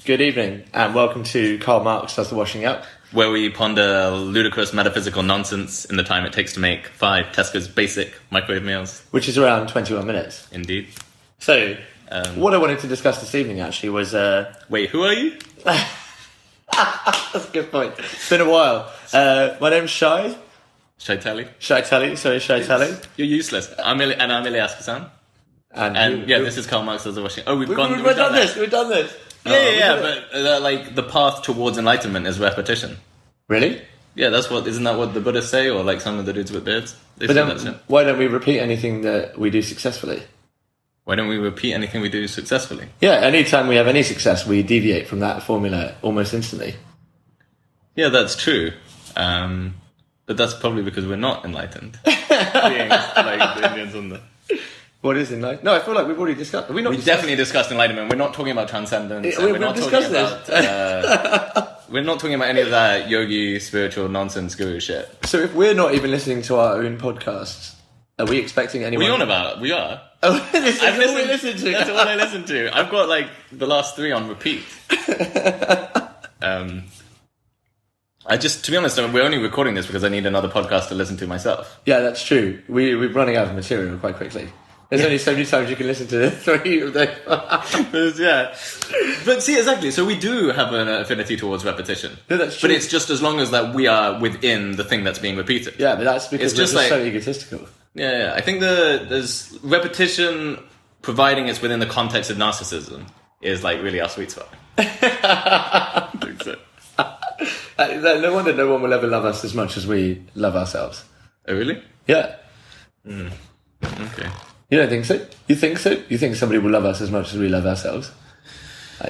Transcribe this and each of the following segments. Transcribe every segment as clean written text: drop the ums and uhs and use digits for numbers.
Good evening, and welcome to Karl Marx Does the Washing Up, where we ponder ludicrous metaphysical nonsense in the time it takes to make 5 Tesco's basic microwave meals. which is around 21 minutes. Indeed. So, what I wanted to discuss this evening actually was... Wait, who are you? That's a good point. It's been a while. My name's Shy. Shy Telly. Shy Telly. You're useless. I'm Ilyas and Shy. And this is Karl Marx Does the Washing Up. Oh, we've done this. We've done this. But the path towards enlightenment is repetition. Really? Yeah, isn't that what the Buddhists say, or like some of the dudes with beards? They But say then, that shit. why don't we repeat anything that we do successfully? Why don't we repeat anything we do successfully? Yeah, anytime we have any success, we deviate from that formula almost instantly. Yeah, that's true. But that's probably because we're not enlightened. Being like the Indians on the... What is enlightenment? No, I feel like we've already discussed... We definitely discussed enlightenment. We're not talking about transcendence. We're not talking about... We're not talking about any of that yogi, spiritual nonsense guru shit. So if we're not even listening to our own podcasts, are we expecting anyone... What are you on about? We are. Oh, this is all we listen to. That's all I listen to. I've got like the last 3 on repeat. To be honest, we're only recording this because I need another podcast to listen to myself. Yeah, that's true. We're running out of material quite quickly. There's only so many times you can listen to 3 of them. Yeah. But see, exactly. So we do have an affinity towards repetition. No, that's true. But it's just as long as that we are within the thing that's being repeated. Yeah, but that's because we're just so egotistical. Yeah. I think there's repetition, providing it's within the context of narcissism, is like really our sweet spot. I think so. No wonder no one will ever love us as much as we love ourselves. Oh, really? Yeah. Okay. You don't think so? You think so? You think somebody will love us as much as we love ourselves? No,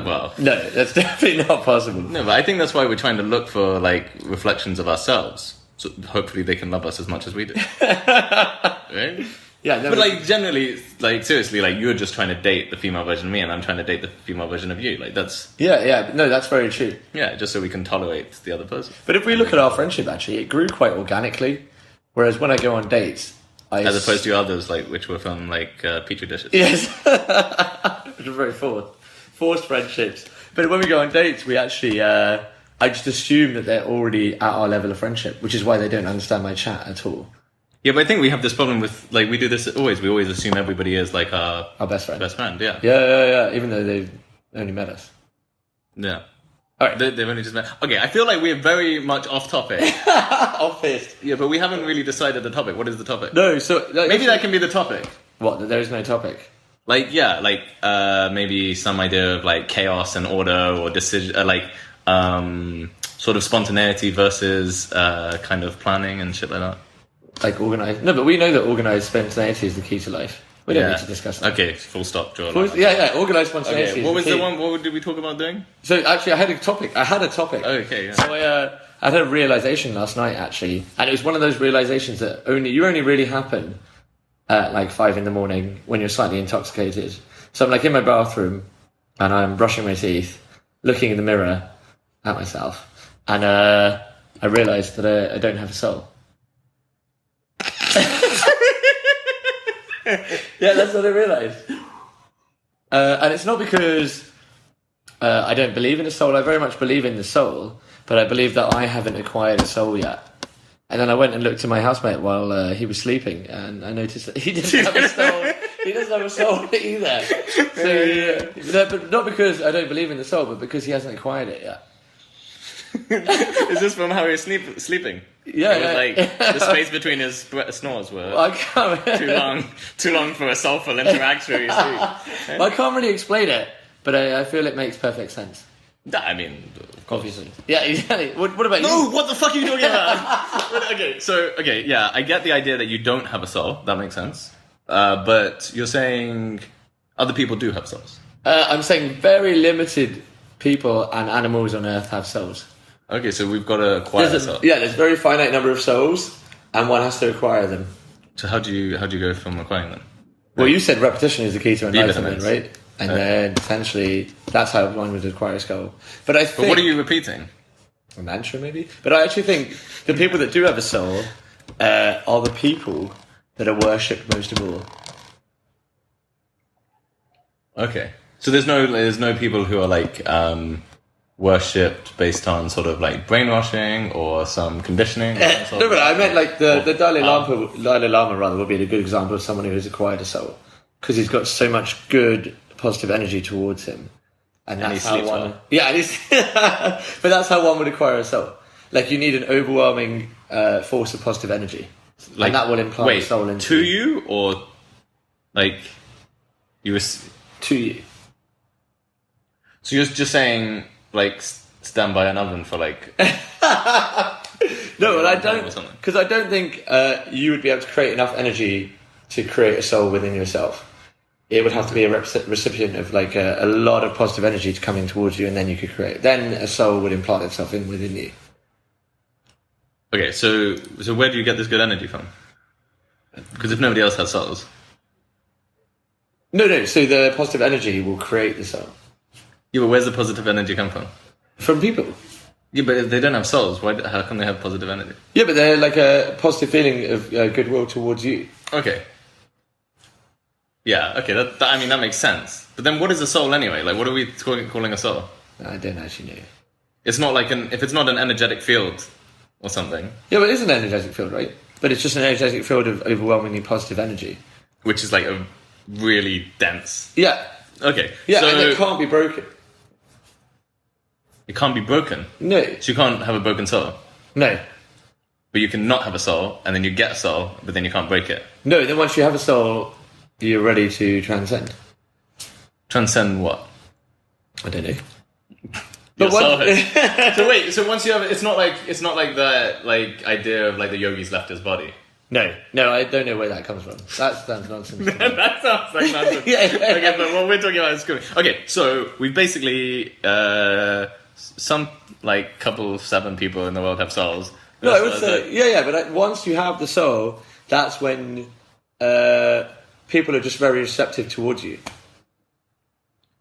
that's definitely not possible. No, but I think that's why we're trying to look for like reflections of ourselves. So hopefully they can love us as much as we do. Right? Yeah, no, but like generally, like seriously, like you're just trying to date the female version of me, and I'm trying to date the female version of you. Like that's no, that's very true. Yeah, just so we can tolerate the other person. But if we look at our friendship, actually, it grew quite organically. Whereas when I go on dates, as opposed to others, like which were from like petri dishes. Yes, which are very forced friendships. But when we go on dates, we actually, I just assume that they're already at our level of friendship, which is why they don't understand my chat at all. Yeah, but I think we have this problem with, like, we do this always. We always assume everybody is, like, our best friend. Yeah. Yeah, even though they've only met us. Yeah. All right. They've only just met... Okay, I feel like we're very much off topic. Off-piste. Yeah, but we haven't really decided the topic. What is the topic? No, so... Maybe that can be the topic. What, that there is no topic? Like, yeah, like, maybe some idea of, like, chaos and order or decision... sort of spontaneity versus kind of planning and shit like that. Like organised... No, but we know that organised spontaneity is the key to life. We don't need to discuss that. Okay, full stop, draw. Organised spontaneity. Okay, what was the one? What did we talk about doing? So actually, I had a topic. Okay, yeah. So I had a realisation last night, actually, and it was one of those realisations that only really happen at like 5 a.m. when you're slightly intoxicated. So I'm like in my bathroom, and I'm brushing my teeth, looking in the mirror at myself, and I realised that I don't have a soul. Yeah, that's what I realised. And it's not because I don't believe in a soul. I very much believe in the soul, but I believe that I haven't acquired a soul yet. And then I went and looked at my housemate while he was sleeping, and I noticed that he didn't have a soul. He doesn't have a soul either. So, but not because I don't believe in the soul, but because he hasn't acquired it yet. Is this from how he was sleeping? Yeah, Like the space between his snores were too long for a soulful interaction with your sleep. Well, I can't really explain it, but I feel it makes perfect sense. I mean, obviously. Yeah, exactly. What about you? No, what the fuck are you talking about? Okay, yeah, I get the idea that you don't have a soul. That makes sense. But you're saying other people do have souls. I'm saying very limited people and animals on Earth have souls. Okay, so we've got to acquire a soul. Yeah, there's a very finite number of souls, and one has to acquire them. So how do you go from acquiring them? Well, you said repetition is the key to enlightenment, right? And then potentially that's how one would acquire a soul. But what are you repeating? A mantra, maybe? But I actually think the people that do have a soul are the people that are worshipped most of all. Okay. So there's no people who are like worshipped based on sort of like brainwashing or some conditioning. No, but I meant like the Dalai Lama rather would be a good example of someone who has acquired a soul, because he's got so much good positive energy towards him, and that's how one. Well. Yeah, but that's how one would acquire a soul. Like, you need an overwhelming force of positive energy, like, and that will implant a soul into to you, or like you were to you. So you're just saying, like, stand by an oven for like. No, but I don't, because I don't think you would be able to create enough energy to create a soul within yourself. It would have to be a recipient of like a lot of positive energy to coming towards you, and then you could create. Then a soul would implant itself within you. Okay, so where do you get this good energy from? Because if nobody else has souls. No. So the positive energy will create the soul. Yeah, but where's the positive energy come from? From people. Yeah, but if they don't have souls, how can they have positive energy? Yeah, but they're like a positive feeling of goodwill towards you. Okay. Yeah, okay, that makes sense. But then what is a soul anyway? Like, what are we calling a soul? I don't actually know. It's not like if it's not an energetic field or something. Yeah, but it is an energetic field, right? But it's just an energetic field of overwhelmingly positive energy. Which is like a really dense... Yeah. Okay. Yeah, and it can't be broken. It can't be broken? No. So you can't have a broken soul? No. But you can not have a soul, and then you get a soul, but then you can't break it? No, then once you have a soul, you're ready to transcend. Transcend what? I don't know. But so once you have it, it's not like the like idea of like the yogi's left his body. No, I don't know where that comes from. That sounds nonsense. That sounds like nonsense. Yeah. Okay, but what we're talking about is cool. Okay, so we basically some like couple 7 people in the world have souls. No, I would say but once you have the soul, that's when people are just very receptive towards you.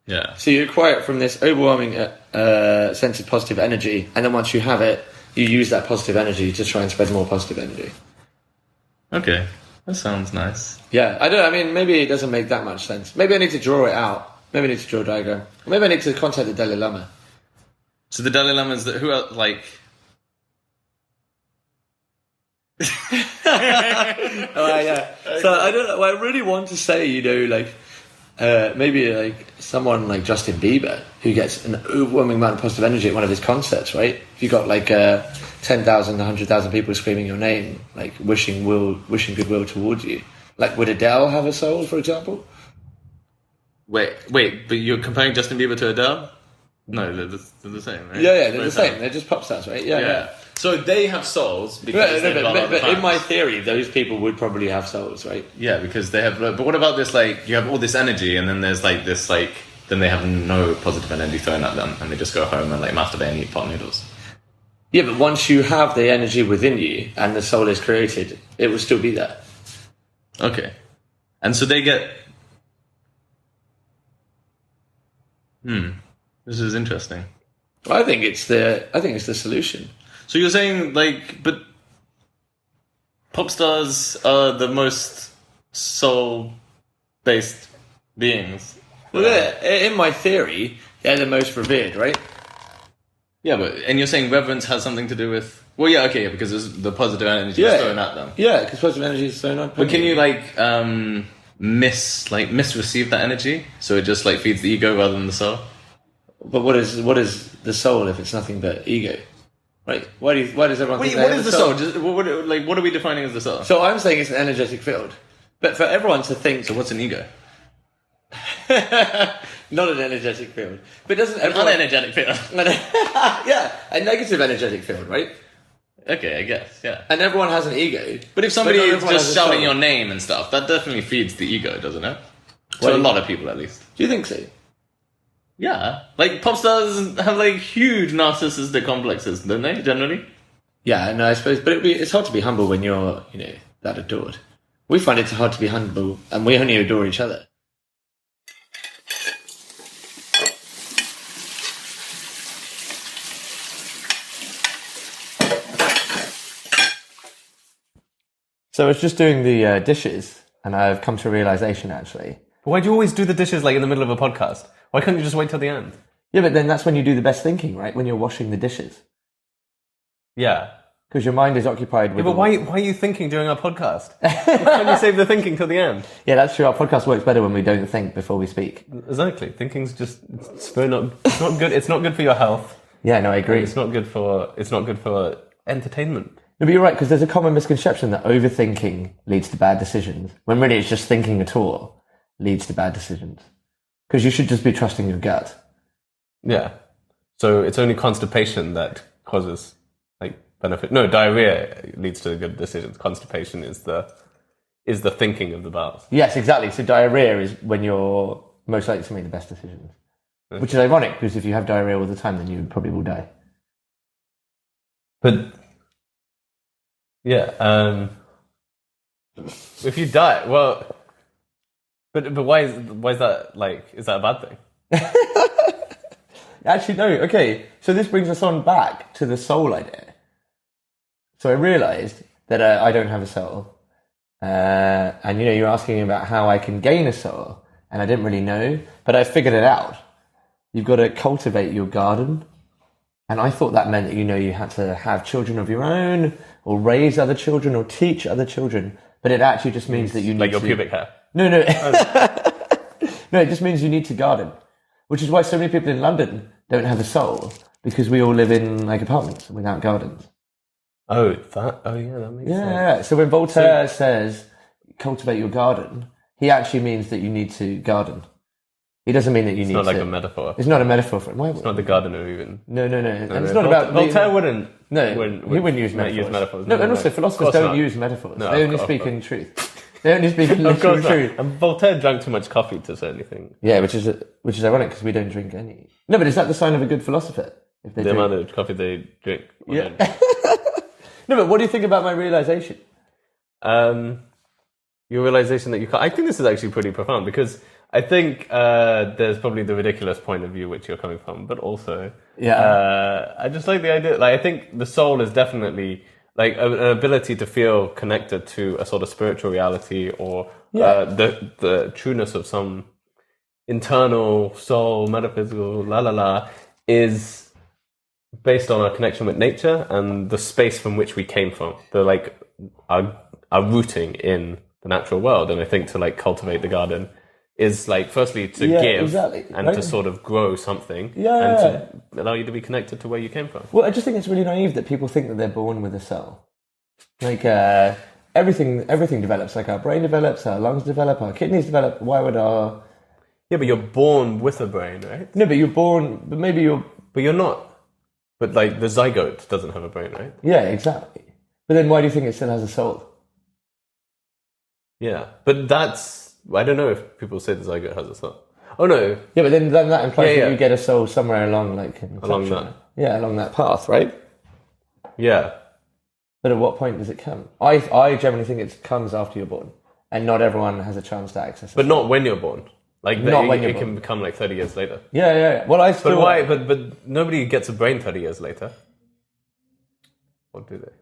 Yeah. So you acquire it from this overwhelming sense of positive energy, and then once you have it, you use that positive energy to try and spread more positive energy. Okay, that sounds nice. Yeah, I mean, maybe it doesn't make that much sense. Maybe I need to draw it out. Maybe I need to draw a diagram. Or maybe I need to contact the Dalai Lama. So the Dalai Lama is who else, like... Yeah. So I don't know. I really want to say, like, maybe like someone like Justin Bieber, who gets an overwhelming amount of positive energy at one of his concerts, right? If you got like 10,000, 100,000 people screaming your name, like wishing goodwill towards you. Like, would Adele have a soul, for example? Wait, but you're comparing Justin Bieber to Adele? No, they're the same, right? Yeah, they're the same. They're just pop stars, right? Yeah. So they have souls because but in my theory, those people would probably have souls, right? Yeah, because they have. But what about this? Like, you have all this energy, and then there's like this, like, then they have no positive energy thrown at them, and they just go home and like masturbate and eat pot noodles. Yeah, but once you have the energy within you and the soul is created, it will still be there. Okay, and so they get. This is interesting. I think it's the solution. So you're saying, like, but pop stars are the most soul-based beings. Well, in my theory, they're the most revered, right? Yeah, and you're saying reverence has something to do with... Well, yeah, okay, because there's the positive energy is thrown at them. Yeah, because positive energy is thrown at them. But can you, like, misreceive that energy? So it just, like, feeds the ego rather than the soul? But what is the soul if it's nothing but ego? Right? Why does everyone think what is the soul? What are we defining as the soul? So I'm saying it's an energetic field. But for everyone to think... So what's an ego? Not an energetic field. But doesn't everyone... An unenergetic field. Yeah, a negative energetic field, right? Okay, I guess, yeah. And everyone has an ego. But if somebody is just shouting your name and stuff, that definitely feeds the ego, doesn't it? To a lot of people, at least. Do you think so? Yeah. Like, pop stars have, like, huge narcissistic complexes, don't they, generally? Yeah, no, I suppose. But it's hard to be humble when you're, that adored. We find it hard to be humble, and we only adore each other. So I was just doing the dishes, and I've come to a realisation, actually. Why do you always do the dishes, like, in the middle of a podcast? Why can't you just wait till the end? Yeah, but then that's when you do the best thinking, right? When you're washing the dishes. Yeah. Because your mind is occupied with... Yeah, but why are you thinking during our podcast? Why can't you save the thinking till the end? Yeah, that's true. Our podcast works better when we don't think before we speak. Exactly. Thinking's just it's not good. It's not good for your health. Yeah, no, I agree. It's not good for entertainment. No, but you're right, because there's a common misconception that overthinking leads to bad decisions, when really it's just thinking at all leads to bad decisions. Because you should just be trusting your gut. Yeah. So it's only constipation that causes benefit. No, diarrhea leads to good decisions. Constipation is the thinking of the bowels. Yes, exactly. So diarrhea is when you're most likely to make the best decisions. Yeah. Which is ironic, because if you have diarrhea all the time, then you probably will die. But yeah, if you die, well, but why is that is that a bad thing? Actually, no. Okay, so this brings us on back to the soul idea. So I realised that I don't have a soul, and you're asking me about how I can gain a soul, and I didn't really know, but I figured it out. You've got to cultivate your garden, and I thought that meant that you had to have children of your own, or raise other children, or teach other children. But it actually just means that you need your pubic hair. No. No, it just means you need to garden, which is why so many people in London don't have a soul, because we all live in apartments without gardens. Oh, that makes sense. Yeah. So when Voltaire says cultivate your garden, he actually means that you need to garden. He doesn't mean that you need to... It's not like a metaphor. It's not a metaphor for it. Why? It's not the gardener even. No. And it's not about... Voltaire wouldn't... No, he wouldn't use metaphors. No, and also philosophers don't use metaphors. No, they only speak in truth. They only speak in literal truth. And Voltaire drank too much coffee to say anything. Yeah, which is ironic, because we don't drink any. No, but is that the sign of a good philosopher? If they the amount of coffee they drink. Yeah. No, but what do you think about my realisation? Your realisation that you can't... I think this is actually pretty profound, because I think there's probably the ridiculous point of view which you're coming from, but also... Yeah. I just like the idea... I think the soul is definitely... an ability to feel connected to a sort of spiritual reality, or the trueness of some internal soul, metaphysical, is based on our connection with nature and the space from which we came from. Our rooting in the natural world. And I think to like cultivate the garden is like firstly to give exactly. and to sort of grow something and to allow you to be connected to where you came from. Well, I just think it's really naive that people think that they're born with a soul. Like everything develops. Like our brain develops, our lungs develop, our kidneys develop. Why would our... Yeah, but you're born with a brain, right? No, but you're born... But maybe you're... But you're not. But like the zygote doesn't have a brain, right? Yeah, exactly. But then why do you think it still has a soul? Yeah, but that's... I don't know if people say the zygote has a soul. Oh, no. Yeah, but then that implies that you get a soul somewhere along, like... Along that. Yeah, along that path, right? Yeah. But at what point does it come? I generally think it comes after you're born. And not everyone has a chance to access it. But not when you're born. Like, not when you're it born. can become like 30 years later. Yeah. Well, I still... But why? But nobody gets a brain 30 years later. Or do they?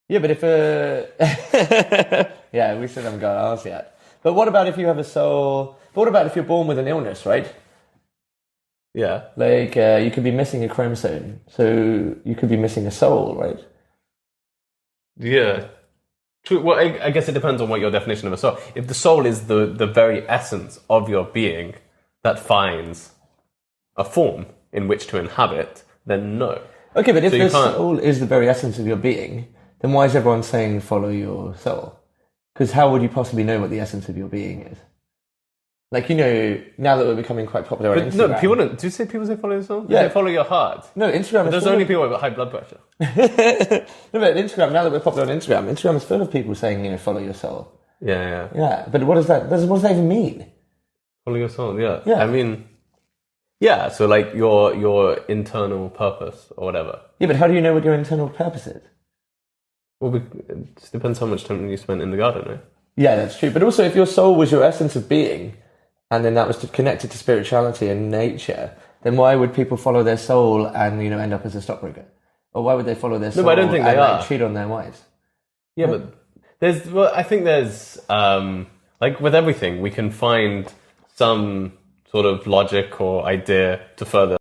Yeah, but if... yeah, we still haven't got ours yet. But what about if you have a soul... But what about if you're born with an illness, right? Yeah. Like, you could be missing a chromosome. So you could be missing a soul, right? Yeah. True. Well, I guess it depends on what your definition of a soul. If the soul is the very essence of your being that finds a form in which to inhabit, then no. Okay, but if the soul is the very essence of your being, then why is everyone saying follow your soul? Because how would you possibly know what the essence of your being is? Like, now that we're becoming quite popular on Instagram... No, people don't... Do you say people say follow your soul? Yeah. They say follow your heart. No, Instagram is there's only people with high blood pressure. No, but Instagram, now that we're popular on Instagram is full of people saying, follow your soul. Yeah. Yeah, but what does that even mean? Follow your soul, yeah. I mean... Yeah, so like your internal purpose or whatever. Yeah, but how do you know what your internal purpose is? Well, it just depends how much time you spent in the garden, right? Yeah, that's true. But also, if your soul was your essence of being, and then that was connected to spirituality and nature, then why would people follow their soul and end up as a stockbroker? Or why would they follow their soul but I don't think they are. Like, cheat on their wives? Yeah, but I think there's like with everything, we can find some sort of logic or idea to further